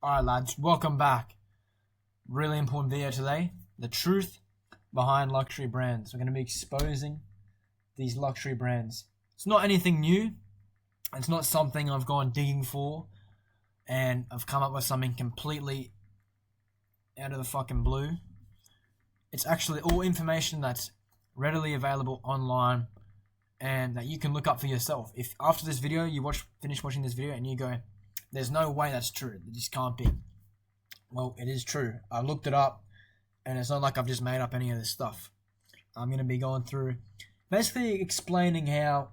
Alright lads, welcome back. Really important video today. The truth behind luxury brands. We're going to be exposing these luxury brands. It's not anything new. It's not something I've gone digging for and I've come up with something completely out of the fucking blue. It's actually all information that's readily available online and that you can look up for yourself. If after this video you finish watching this video and you go, there's no way that's true, it just can't be. Well, it is true. I looked it up and it's not like I've just made up any of this stuff. I'm going to be going through basically explaining how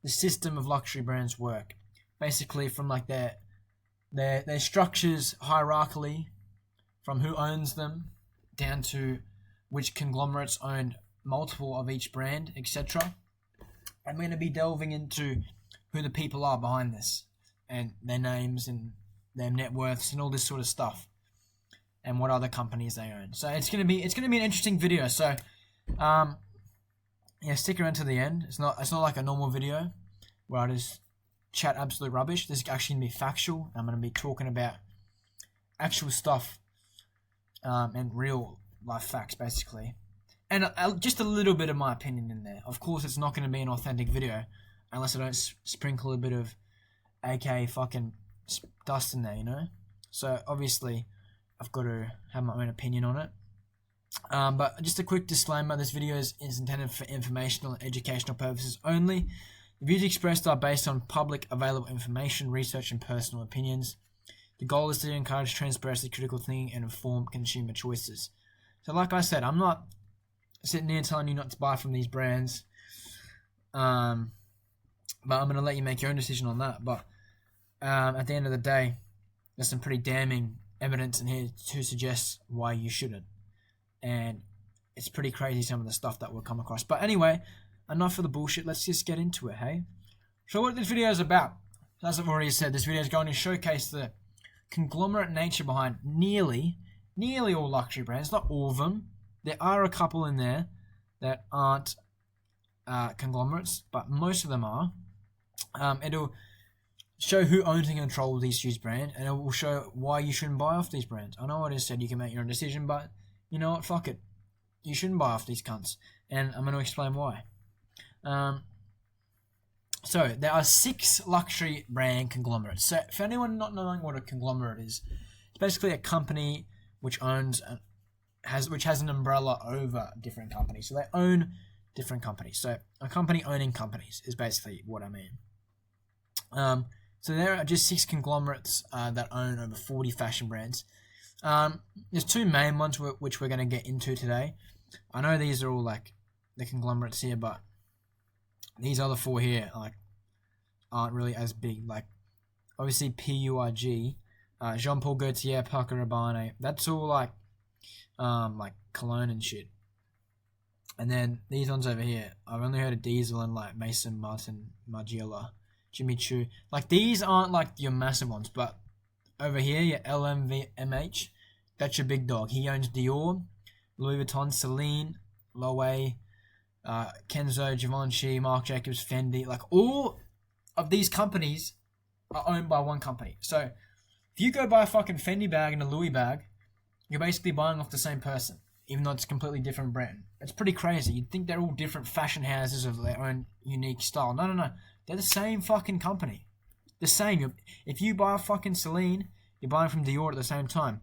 the system of luxury brands work. Basically from like their structures hierarchically, from who owns them down to which conglomerates own multiple of each brand, etc. I'm going to be delving into who the people are behind this and their names and their net worths and all this sort of stuff and what other companies they own. So it's gonna be an interesting video. So yeah, stick around to the end. It's not like a normal video where I just chat absolute rubbish. This is actually gonna be factual. I'm gonna be talking about actual stuff and real life facts basically, and just a little bit of my opinion in there. Of course, it's not gonna be an authentic video unless I don't sprinkle a bit of AK fucking dust in there, you know? So obviously I've got to have my own opinion on it. But just a quick disclaimer, this video is intended for informational and educational purposes only. The views expressed are based on public available information, research and personal opinions. The goal is to encourage transparency, critical thinking and informed consumer choices. So like I said, I'm not sitting here telling you not to buy from these brands. But I'm going to let you make your own decision on that. But at the end of the day, there's some pretty damning evidence in here to suggest why you shouldn't. And it's pretty crazy some of the stuff that we'll come across. But anyway, enough of the bullshit. Let's just get into it, hey? So what this video is about, as I've already said, this video is going to showcase the conglomerate nature behind nearly all luxury brands. Not all of them. There are a couple in there that aren't conglomerates, but most of them are. It'll show who owns and controls these huge brands, and it will show why you shouldn't buy off these brands. I know I just said you can make your own decision, but you know what? Fuck it. You shouldn't buy off these cunts, and I'm going to explain why. So there are 6 luxury brand conglomerates. So for anyone not knowing what a conglomerate is, it's basically a company which owns which has an umbrella over different companies. So they own different companies. So a company owning companies is basically what I mean. So there are just 6 conglomerates that own over 40 fashion brands. There's 2 main ones which we're going to get into today. I know these are all like the conglomerates here, but these other 4 here aren't really as big. Like obviously PUIG, Jean Paul Gaultier, Paco Rabanne. That's all like cologne and shit. And then these ones over here, I've only heard of Diesel and like Maison Martin Margiela, Jimmy Choo. Like these aren't like your massive ones, but over here, your LVMH, that's your big dog. He owns Dior, Louis Vuitton, Celine, Loewe, Kenzo, Givenchy, Marc Jacobs, Fendi. Like all of these companies are owned by one company. So if you go buy a fucking Fendi bag and a Louis bag, you're basically buying off the same person, even though it's a completely different brand. It's pretty crazy. You'd think they're all different fashion houses of their own unique style. No. They're the same fucking company. The same. If you buy a fucking Celine, you're buying from Dior at the same time.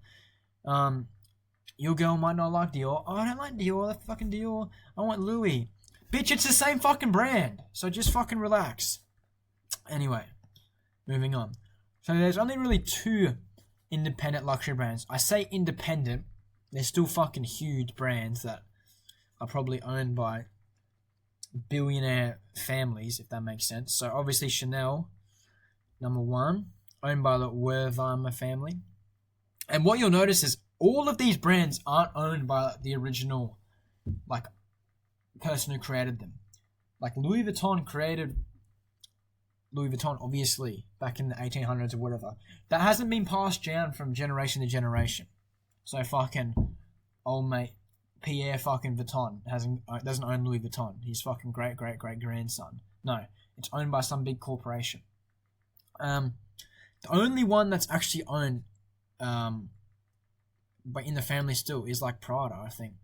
Your girl might not like Dior. Oh, I don't like Dior. That's fucking Dior. I want Louis. Bitch, it's the same fucking brand. So just fucking relax. Anyway, moving on. So there's only really 2 independent luxury brands. I say independent. They're still fucking huge brands that are probably owned by billionaire families, if that makes sense. So obviously Chanel, number 1, owned by the Wertheimer family. And what you'll notice is all of these brands aren't owned by the original like person who created them. Like Louis Vuitton created Louis Vuitton, obviously, back in the 1800s or whatever. That hasn't been passed down from generation to generation. So fucking old mate Pierre fucking Vuitton doesn't own Louis Vuitton. He's fucking great grandson. No, it's owned by some big corporation. The only one that's actually owned but in the family still is like Prada, I think.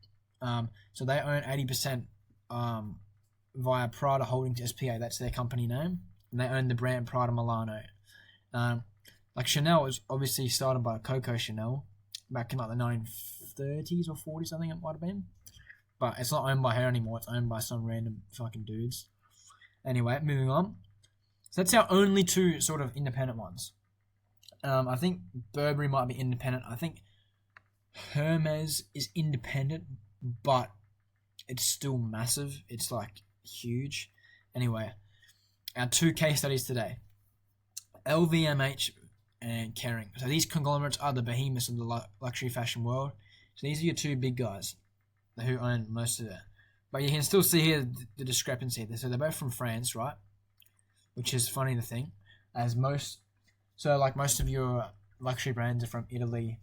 So they own 80% via Prada Holdings SPA. That's their company name, and they own the brand Prada Milano. Like Chanel was obviously started by Coco Chanel back in like the 1930s or 40s, I think it might have been. But it's not owned by her anymore. It's owned by some random fucking dudes. Anyway, moving on. So that's our only two sort of independent ones. I think Burberry might be independent. I think Hermes is independent, but it's still massive. It's like huge. Anyway, our two case studies today. LVMH and Kering. So these conglomerates are the behemoths of the luxury fashion world. So these are your two big guys who own most of it. But you can still see here the discrepancy. So they're both from France, right? Which is funny to think. Most of your luxury brands are from Italy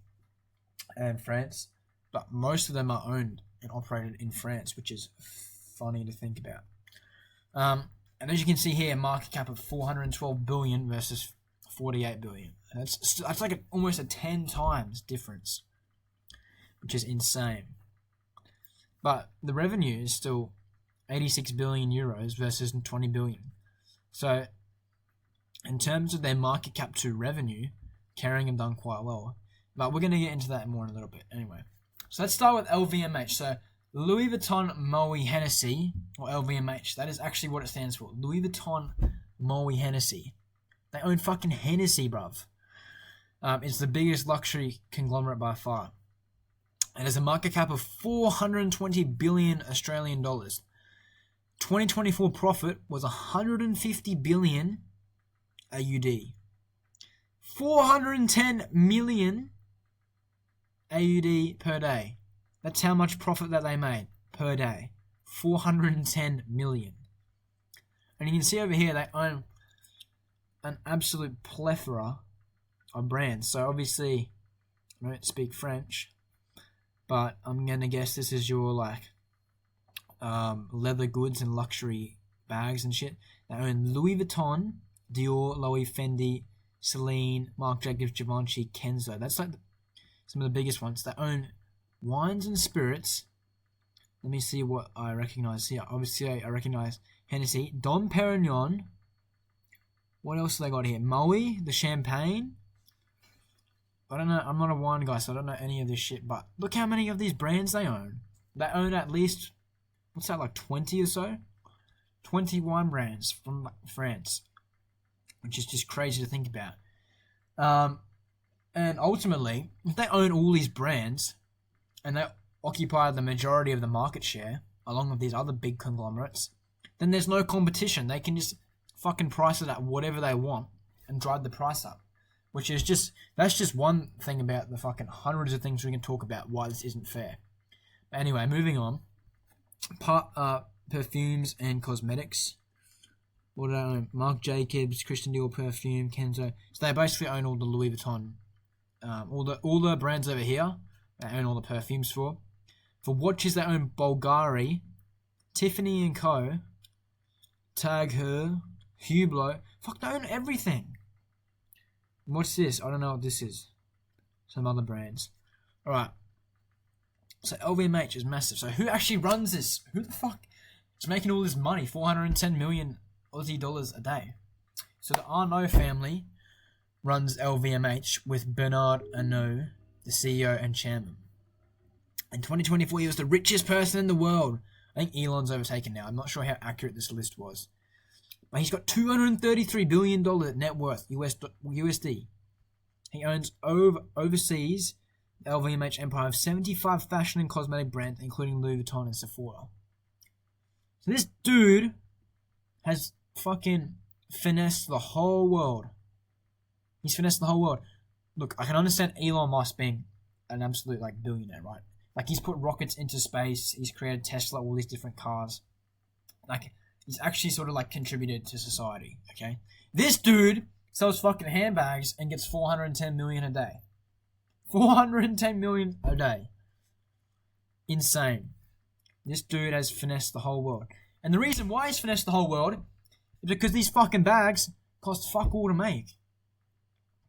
and France. But most of them are owned and operated in France, which is funny to think about. And as you can see here, market cap of 412 billion versus 48 billion. That's like almost a 10 times difference, which is insane. But the revenue is still 86 billion euros versus 20 billion. So, in terms of their market cap to revenue, Kering have done quite well. But we're going to get into that more in a little bit. Anyway, so let's start with LVMH. So, Louis Vuitton Moet Hennessy, or LVMH, that is actually what it stands for. Louis Vuitton Moet Hennessy. They own fucking Hennessy, bruv. It's the biggest luxury conglomerate by far. It has a market cap of 420 billion Australian dollars. 2024 profit was 150 billion AUD. 410 million AUD per day. That's how much profit that they made per day. 410 million. And you can see over here they own an absolute plethora of brands. So obviously, I don't speak French, but I'm going to guess this is your leather goods and luxury bags and shit. They own Louis Vuitton, Dior, Loewe, Fendi, Celine, Marc Jacobs, Givenchy, Kenzo. That's like some of the biggest ones. They own wines and spirits. Let me see what I recognize here. Obviously, I recognize Hennessy, Dom Perignon. What else have they got here? Moët, the champagne. I don't know. I'm not a wine guy, so I don't know any of this shit. But look how many of these brands they own. They own at least, what's that, like 20 or so? 20 wine brands from France, which is just crazy to think about. And ultimately, if they own all these brands and they occupy the majority of the market share, along with these other big conglomerates, then there's no competition. They can just fucking price it at whatever they want and drive the price up. Which is that's just one thing about the fucking hundreds of things we can talk about why this isn't fair. But anyway, moving on. Perfumes and cosmetics. What do they own? Marc Jacobs, Christian Dior perfume, Kenzo. So they basically own all the Louis Vuitton, all the brands over here. They own all the perfumes for. For watches, they own Bulgari, Tiffany & Co, Tag Heuer, Hublot. Fuck, they own everything. What's this? I don't know what this is. Some other brands. Alright. So LVMH is massive. So who actually runs this? Who the fuck is making all this money? 410 million Aussie dollars a day. So the Arnault family runs LVMH with Bernard Arnault, the CEO and chairman. In 2024, he was the richest person in the world. I think Elon's overtaken now. I'm not sure how accurate this list was. But he's got $233 billion net worth, USD. He owns overseas the LVMH empire of 75 fashion and cosmetic brands, including Louis Vuitton and Sephora. So this dude has fucking finessed the whole world. He's finessed the whole world. Look, I can understand Elon Musk being an absolute billionaire, right? He's put rockets into space. He's created Tesla, all these different cars. He's actually sort of contributed to society, okay? This dude sells fucking handbags and gets 410 million a day. 410 million a day. Insane. This dude has finessed the whole world. And the reason why he's finessed the whole world is because these fucking bags cost fuck all to make.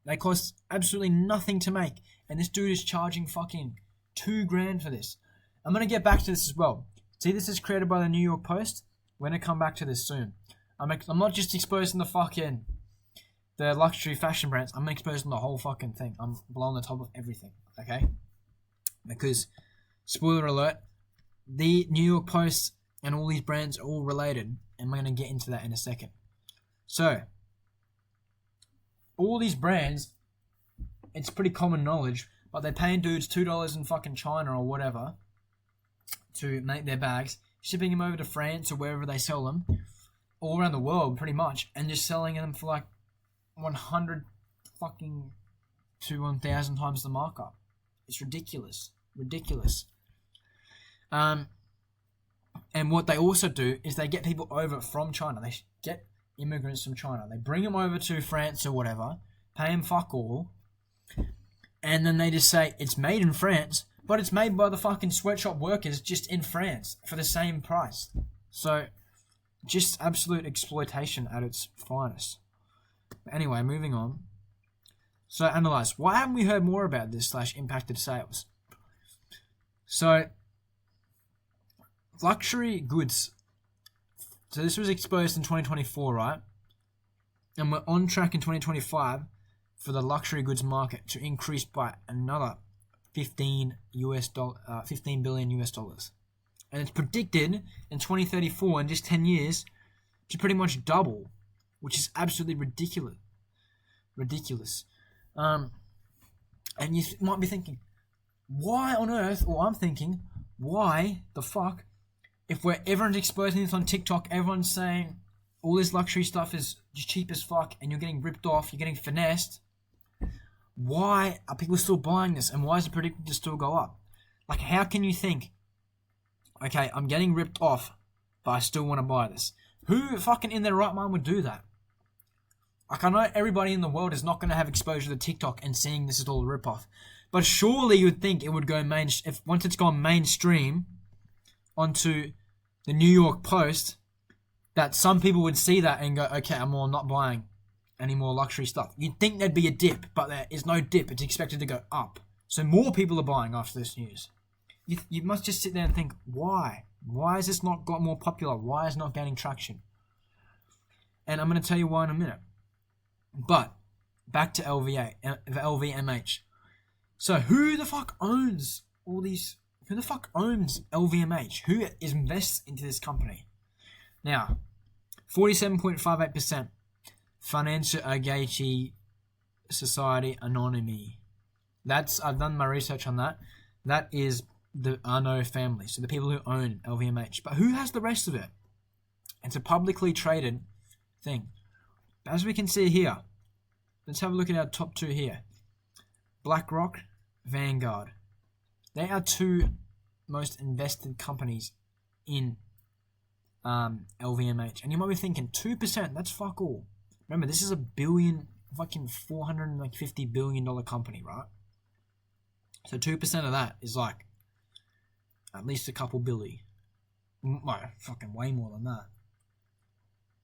They cost absolutely nothing to make, and this dude is charging fucking $2,000 for this. I'm gonna get back to this as well. See, this is created by the New York Post. We're gonna come back to this soon. I'm not just exposing the luxury fashion brands. I'm exposing the whole fucking thing. I'm blowing the top of everything. Okay? Because, spoiler alert, the New York Post and all these brands are all related, and we're gonna get into that in a second. So, all these brands, it's pretty common knowledge, but they're paying dudes $2 in fucking China or whatever to make their bags, shipping them over to France or wherever they sell them, all around the world pretty much, and just selling them for like 100 fucking to 1,000 times the markup. It's ridiculous. And what they also do is they get people over from China. They get immigrants from China. They bring them over to France or whatever, pay them fuck all, and then they just say it's made in France, but it's made by the fucking sweatshop workers just in France for the same price. So, just absolute exploitation at its finest. Anyway, moving on. So, analyze. Why haven't we heard more about this / impacted sales? So, luxury goods. So, this was exposed in 2024, right? And we're on track in 2025 for the luxury goods market to increase by another $15 billion US dollars. And it's predicted in 2034, in just 10 years, to pretty much double, which is absolutely ridiculous. And you might be thinking, why on earth, or I'm thinking, why the fuck, if everyone's exposing this on TikTok, everyone's saying all this luxury stuff is just cheap as fuck and you're getting ripped off, you're getting finessed, why are people still buying this, and why is it predicted to still go up? Like, how can you think, okay, I'm getting ripped off, but I still want to buy this? Who fucking in their right mind would do that? Like, I know everybody in the world is not going to have exposure to TikTok and seeing this is all a rip-off, but surely you would think it would go once it's gone mainstream onto the New York Post, that some people would see that and go, okay, I'm not buying any more luxury stuff. You'd think there'd be a dip, but there is no dip. It's expected to go up. So more people are buying after this news. You must just sit there and think, why? Why has this not got more popular? Why is it not gaining traction? And I'm going to tell you why in a minute. But, back to LVMH. So, who the fuck owns all these... Who the fuck owns LVMH? Who invests into this company? Now, 47.58%. Financial Agility Society Anonyme. I've done my research on that. That is the Arnault family, so the people who own LVMH. But who has the rest of it? It's a publicly traded thing. As we can see here, let's have a look at our top two here. BlackRock, Vanguard. They are two most invested companies in LVMH. And you might be thinking, 2%, that's fuck all. Remember, this is a fucking $450 billion company, right? So 2% of that is like at least a couple billy. Well, fucking way more than that.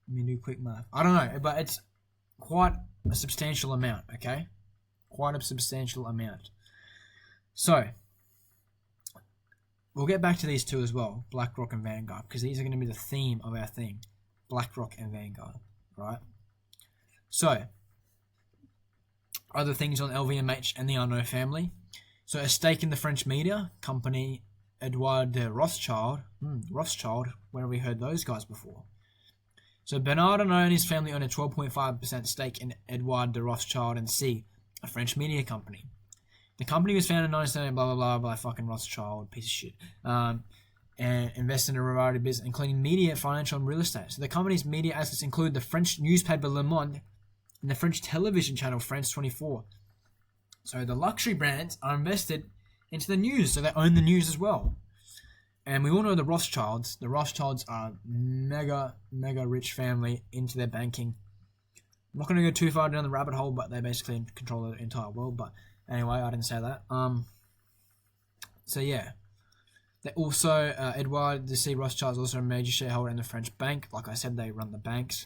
Let me do quick math. I don't know, but it's quite a substantial amount, okay? Quite a substantial amount. So, we'll get back to these two as well, BlackRock and Vanguard, because these are going to be the theme of our thing. BlackRock and Vanguard, right? So, other things on LVMH and the Arnault family. So, a stake in the French media company Edouard de Rothschild. Rothschild, where have we heard those guys before? So, Bernard Arnault and his family own a 12.5% stake in Edouard de Rothschild and C, a French media company. The company was founded in 1970, blah, blah, blah, by fucking Rothschild, piece of shit. And invested in a variety of business, including media, financial, and real estate. So, the company's media assets include the French newspaper Le Monde and the French television channel France 24. So the luxury brands are invested into the news, so they own the news as well. And we all know the Rothschilds. The Rothschilds are mega rich family into their banking. I'm not going to go too far down the rabbit hole, but they basically control the entire world. But anyway, I didn't say that. So yeah. They also, Edouard de C. Rothschild is also a major shareholder in the French bank. Like I said, they run the banks.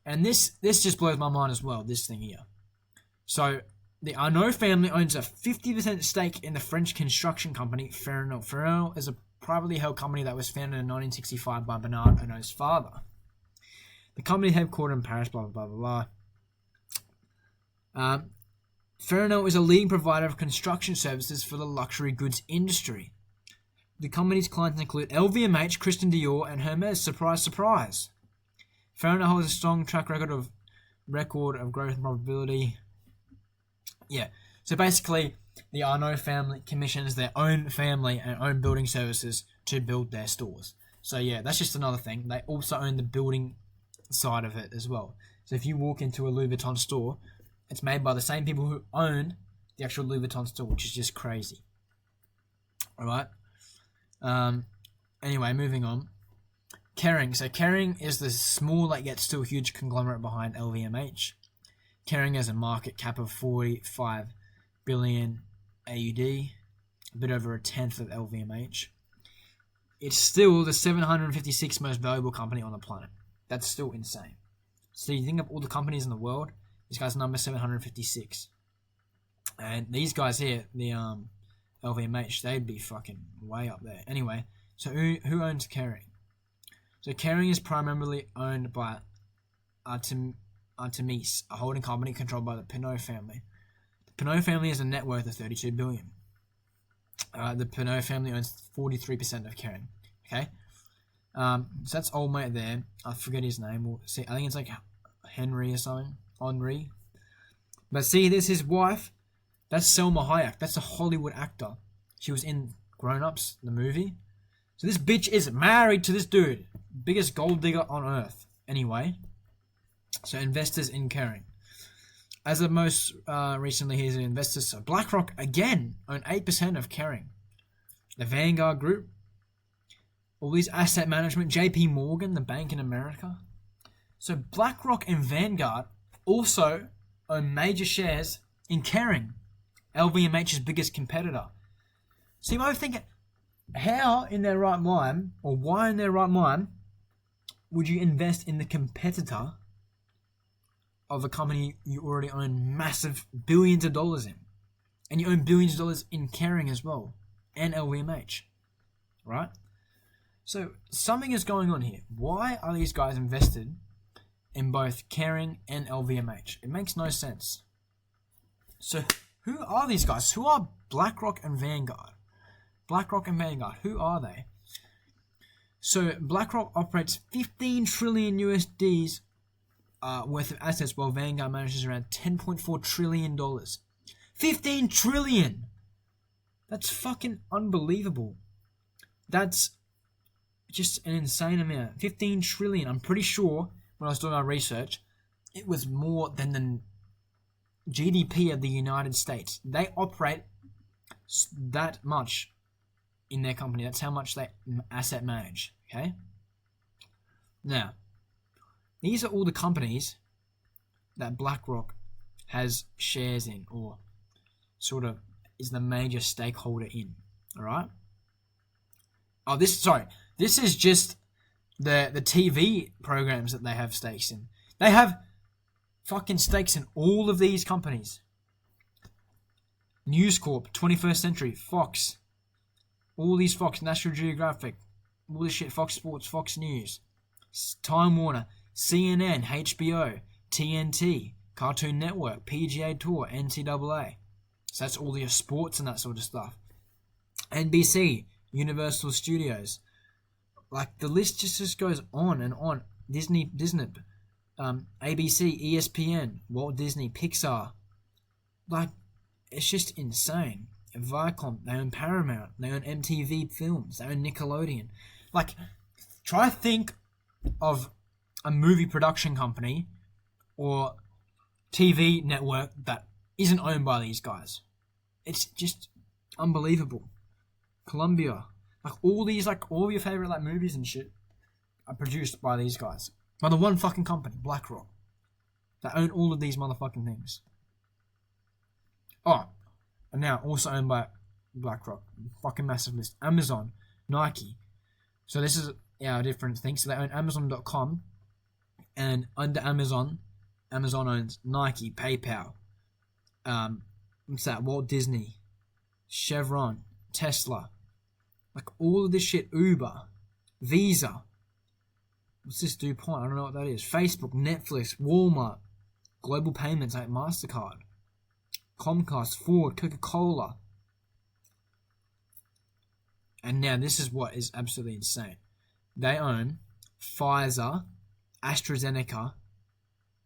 And this just blows my mind as well, this thing here. So the Arnault family owns a 50% stake in the French construction company Ferronneau. Ferronneau is a privately held company that was founded in 1965 by Bernard Arnault's father. The company headquartered in Paris, blah, blah, blah, blah. Ferronneau is a leading provider of construction services for the luxury goods industry. The company's clients include LVMH, Christian Dior, and Hermes. Surprise, surprise. Ferronneau holds a strong track record of growth and profitability. Yeah, so basically, the Arnault family commissions their own family and own building services to build their stores. So yeah, that's just another thing. They also own the building side of it as well. So if you walk into a Louis Vuitton store, it's made by the same people who own the actual Louis Vuitton store, which is just crazy. Alright? Anyway, moving on. Kering. So Kering is the small yet still huge conglomerate behind LVMH. Kering has a market cap of 45 billion AUD, a bit over a tenth of LVMH. It's still the 756th most valuable company on the planet. That's still insane. So you think of all the companies in the world, this guy's number 756. And these guys here, the LVMH, they'd be fucking way up there. Anyway, so who owns Kering? So Kering is primarily owned by Artemis, a holding company controlled by the Pinault family. The Pinault family has a net worth of 32 billion. The Pinault family owns 43% of Kering. Okay, so that's old mate there. I forget his name. We'll see. I think it's like Henry or something. Henri. But see, there's his wife. That's Selma Hayek. That's a Hollywood actor. She was in Grown Ups, the movie. So this bitch is married to this dude. Biggest gold digger on earth. Anyway. So investors in Kering. As of most recently, he's an investor. So BlackRock, again, own 8% of Kering. The Vanguard Group. All these asset management. JP Morgan, the bank in America. So BlackRock and Vanguard also own major shares in Kering, LVMH's biggest competitor. So you might be thinking, how in their right mind, or why in their right mind, would you invest in the competitor of a company you already own massive billions of dollars in? And you own billions of dollars in Kering as well, and LVMH, right? So something is going on here. Why are these guys invested in both Kering and LVMH? It makes no sense. So who are these guys? Who are BlackRock and Vanguard? BlackRock and Vanguard, who are they? So BlackRock operates 15 trillion USDs worth of assets, while Vanguard manages around $10.4 trillion. 15 trillion! That's fucking unbelievable. That's just an insane amount. 15 trillion. I'm pretty sure when I was doing my research, it was more than the GDP of the United States. They operate that much in their company. That's how much they asset manage. Okay? Now, these are all the companies that BlackRock has shares in, or sort of is the major stakeholder in. Alright? Oh, this is just the TV programs that they have stakes in. They have fucking stakes in all of these companies. News Corp, 21st Century, Fox, all these Fox, National Geographic, all this shit, Fox Sports, Fox News, Time Warner, CNN, HBO, TNT, Cartoon Network, PGA Tour, NCAA. So that's all your sports and that sort of stuff. NBC, Universal Studios. Like, the list just goes on and on. Disney, ABC, ESPN, Walt Disney, Pixar. Like, it's just insane. Viacom, they own Paramount, they own MTV Films, they own Nickelodeon. Like, try to think of a movie production company or TV network that isn't owned by these guys. It's just unbelievable. Columbia, all of your favorite movies and shit are produced by these guys. By the one fucking company, BlackRock. They own all of these motherfucking things. Oh, and now also owned by BlackRock. Fucking massive list. Amazon, Nike. So this is different things. So they own Amazon.com, and under Amazon owns Nike, PayPal, what's that? Walt Disney, Chevron, Tesla, like all of this shit. Uber, Visa. What's this DuPont? I don't know what that is. Facebook, Netflix, Walmart, Global Payments like MasterCard, Comcast, Ford, Coca-Cola. And now this is what is absolutely insane. They own Pfizer, AstraZeneca,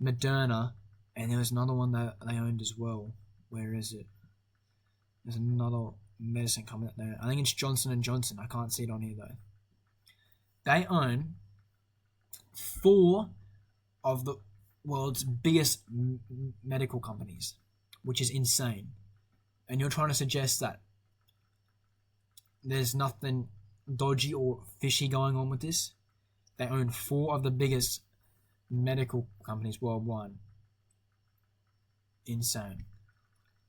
Moderna, and there was another one that they owned as well. Where is it? There's another medicine company that they own. I think it's Johnson & Johnson. I can't see it on here though. They own 4 of the world's biggest medical companies, which is insane. And you're trying to suggest that there's nothing dodgy or fishy going on with this? They own 4 of the biggest medical companies worldwide. Insane.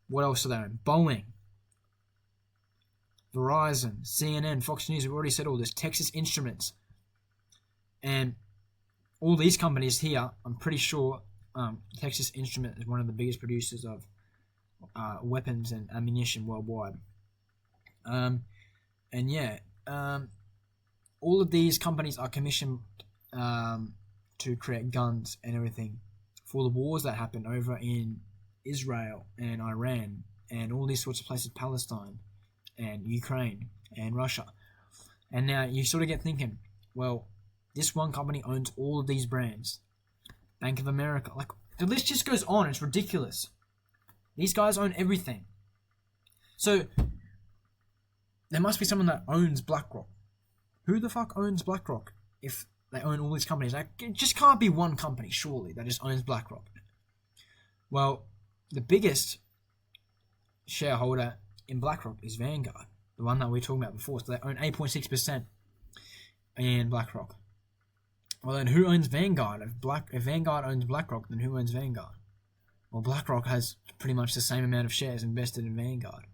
What else do they own? Boeing, Verizon, CNN, Fox News. We've already said all this. Texas Instruments. And all these companies here, I'm pretty sure Texas Instruments is one of the biggest producers of weapons and ammunition worldwide. And yeah, all of these companies are commissioned to create guns and everything for the wars that happen over in Israel and Iran and all these sorts of places, Palestine and Ukraine and Russia. And now you sort of get thinking, well, this one company owns all of these brands. Bank of America. Like, the list just goes on. It's ridiculous. These guys own everything. So, there must be someone that owns BlackRock. Who the fuck owns BlackRock if they own all these companies? Like, it just can't be one company, surely, that just owns BlackRock. Well, the biggest shareholder in BlackRock is Vanguard, the one that we were talking about before. So they own 8.6% in BlackRock. Well, then who owns Vanguard? If Vanguard owns BlackRock, then who owns Vanguard? Well, BlackRock has pretty much the same amount of shares invested in Vanguard.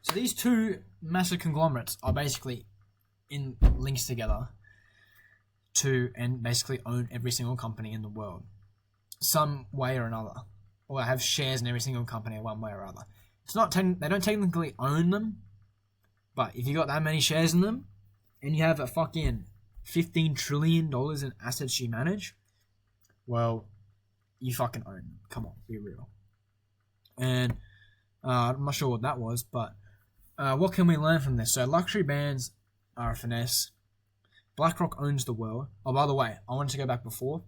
So these two massive conglomerates are basically in links together to and basically own every single company in the world, some way or another, or have shares in every single company one way or other. It's not they don't technically own them, but if you got that many shares in them, and you have a fucking $15 trillion in assets you manage, well, you fucking own them. Come on, be real. And I'm not sure what that was, but what can we learn from this? So luxury brands are a finesse. BlackRock owns the world. Oh, by the way, I wanted to go back before.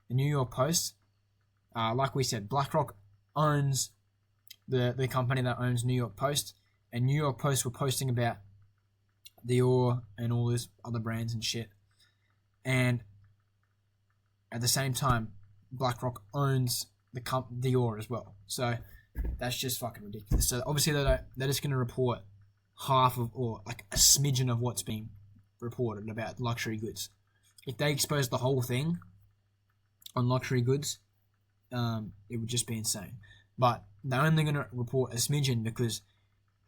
The New York Post, like we said, BlackRock owns the company that owns New York Post, and New York Post were posting about Dior and all these other brands and shit. And at the same time, BlackRock owns the Dior as well. So that's just fucking ridiculous. So obviously they're just going to report half of, or like a smidgen of what's being reported about luxury goods. If they expose the whole thing on luxury goods, it would just be insane. But they're only going to report a smidgen because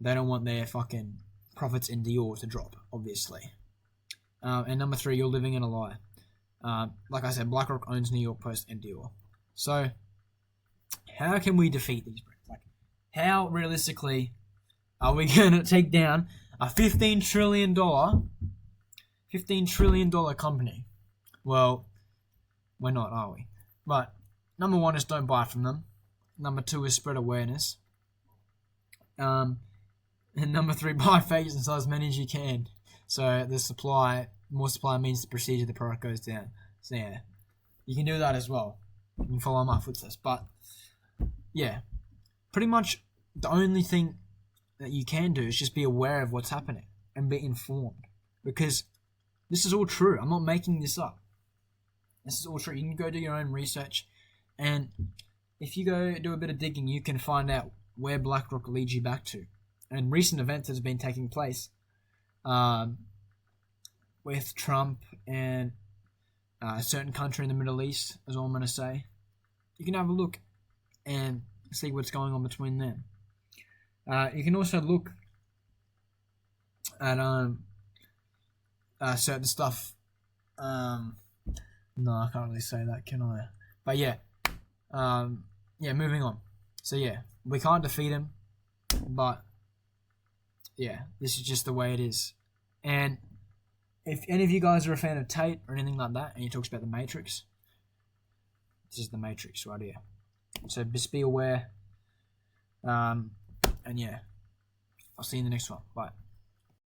they don't want their fucking profits in Dior to drop, obviously. And number 3, you're living in a lie. Like I said, BlackRock owns New York Post and Dior. So, how can we defeat these brands? Like, how realistically are we going to take down a $15 trillion company? Well, we're not, are we? But number 1 is don't buy from them. Number 2 is spread awareness. And number 3, buy fakes and sell as many as you can. So the more supply means the procedure, the product goes down. So yeah, you can do that as well. You can follow my footsteps. But yeah, pretty much the only thing that you can do is just be aware of what's happening and be informed. Because this is all true. I'm not making this up. This is all true. You can go do your own research. And if you go do a bit of digging, you can find out where BlackRock leads you back to. And recent events has been taking place with Trump and a certain country in the Middle East, is all I'm going to say. You can have a look and see what's going on between them. You can also look at certain stuff. No, I can't really say that, can I? But yeah, moving on. So yeah, We can't defeat him, but yeah, this is just the way it is. And if any of you guys are a fan of Tate or anything like that, and he talks about the Matrix, this is the Matrix right here. So just be aware. And yeah, I'll see you in the next one. Bye.